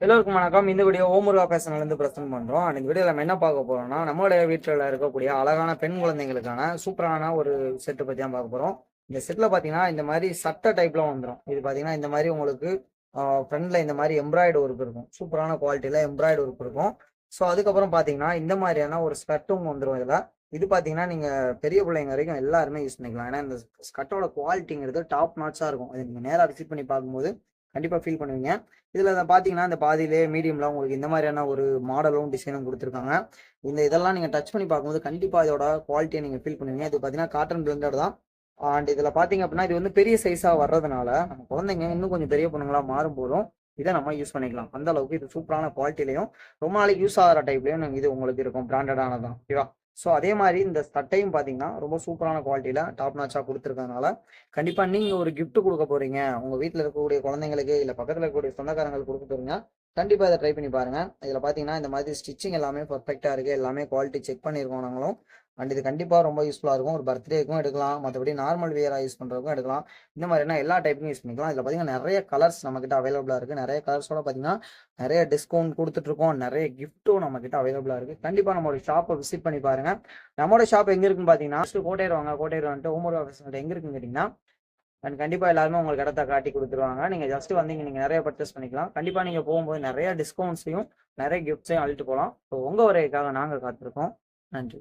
எல்லோருக்கும் வணக்கம். இந்த வீடியோ ஓமுருகா ஃபேஷன்லேருந்து ப்ரெசென்ட் பண்ணுறோம். இந்த வீடியோவில் நம்ம என்ன பார்க்க போகிறோம்னா, நம்மளுடைய வீட்டில் இருக்கக்கூடிய அழகான பெண் குழந்தைங்களுக்கான சூப்பரான ஒரு செட்டு பற்றி தான் பார்க்க போகிறோம். இந்த செட்டில் பார்த்தீங்கன்னா இந்த மாதிரி சட்டை டைப்பில் வந்துடும். இது பார்த்தீங்கன்னா இந்த மாதிரி உங்களுக்கு ஃப்ரண்டில் இந்த மாதிரி எம்ப்ராய்டு ஒர்க் இருக்கும். சூப்பரான குவாலிட்டியில் எம்ப்ராய்டு ஒர்க் இருக்கும். ஸோ அதுக்கப்புறம் பார்த்தீங்கன்னா இந்த மாதிரியான ஒரு ஸ்கர்ட்டும் வந்துடும் இதில். இது பார்த்தீங்கன்னா நீங்கள் பெரிய பிள்ளைங்க வரைக்கும் எல்லாருமே யூஸ் பண்ணிக்கலாம். ஏன்னா இந்த ஸ்கர்ட்டோட குவாலிட்டிங்கிறது டாப் நாட்சாக இருக்கும். இது நீங்கள் நேராக விசிட் பண்ணி பார்க்கும்போது கண்டிப்பாக ஃபீல் பண்ணுவீங்க. இதில் பார்த்தீங்கன்னா இந்த பாதியிலே மீடியமில் உங்களுக்கு இந்த மாதிரியான ஒரு மாடலும் டிசைனும் கொடுத்துருக்காங்க. இதெல்லாம் நீங்கள் டச் பண்ணி பார்க்கும்போது கண்டிப்பாக இதோட குவாலிட்டியை நீங்கள் ஃபீல் பண்ணுவீங்க. இது பார்த்தீங்கன்னா காட்டன் பிளண்டட் தான். அண்ட் இதில் பார்த்தீங்க அப்படின்னா இது வந்து பெரிய சைஸாக வர்றதுனால நம்ம குழந்தைங்க இன்னும் கொஞ்சம் பெரிய பொண்ணுங்களா மாறும்போதும் இதை நம்ம யூஸ் பண்ணிக்கலாம். அந்த அளவுக்கு இது சூப்பரான குவாலிட்டிலையும் ரொம்ப நாளைக்கு யூஸ் ஆகிற டைப்லையும் இது உங்களுக்கு இருக்கும். பிராண்டடானதான், ஓகேவா? ஸோ அதே மாதிரி இந்த சட்டையும் பார்த்தீங்கன்னா ரொம்ப சூப்பரான குவாலிட்டியில் டாப் நாச்சாக கொடுத்துருக்கறனால கண்டிப்பாக நீங்கள் ஒரு gift கொடுக்க போகிறீங்க உங்கள் வீட்டில் இருக்கக்கூடிய குழந்தைங்களுக்கு இல்லை பக்கத்தில் இருக்கக்கூடிய சொந்தக்காரங்களுக்கு கொடுக்க போகிறீங்க. கண்டிப்பாக இதை ட்ரை பண்ணி பாருங்கள். இதில் பார்த்தீங்கன்னா இந்த மாதிரி ஸ்டிச்சிங் எல்லாமே பர்ஃபெக்டாக இருக்குது. எல்லாமே குவாலிட்டி செக் பண்ணியிருக்கோம் நாங்களும். அண்ட் இது கண்டிப்பாக ரொம்ப யூஸ்ஃபுல்லாக இருக்கும். ஒரு பர்த்டேக்கும் எடுக்கலாம், மற்றபடி நார்மல் வியராக யூஸ் பண்ணுறதுக்கும் எடுக்கலாம். இந்த மாதிரினா எல்லா டைப்புக்கும் யூஸ் பண்ணிக்கலாம். இதில் பார்த்தீங்கன்னா நிறைய கலர்ஸ் நம்மக்கிட்ட அவைலபிளாக இருக்குது. நிறைய கலர்ஸோட பார்த்தீங்கன்னா நிறைய டிஸ்கவுண்ட் கொடுத்துட்ருக்கோம். நிறைய கிஃப்ட்டும் நம்மக்கிட்ட அவைலபிளாக இருக்குது. கண்டிப்பாக நம்மளோட ஷாப்பை விசிட் பண்ணி பாருங்கள். நம்மளோட ஷாப் எங்கே இருக்குன்னு பார்த்தீங்கன்னா கோட்டையர் வாங்க. கோட்டையர் வந்துட்டு ஓமர் ஆஃபீஸ் எங்கே இருக்குன்னு கேட்டிங்கன்னா அண்ட் கண்டிப்பாக எல்லாருமே உங்களுக்கு இடத்த காட்டி கொடுத்துருவாங்க. நீங்கள் ஜஸ்ட் வந்தீங்க, நீங்கள் நிறைய பர்ச்சேஸ் பண்ணிக்கலாம். கண்டிப்பாக நீங்கள் போகும்போது நிறைய டிஸ்கவுண்ட்ஸையும் நிறைய கிஃப்ட்ஸையும் அழிட்டு போகலாம். ஸோ உங்கள் வரைக்காக நாங்கள் காத்திருக்கோம். நன்றி.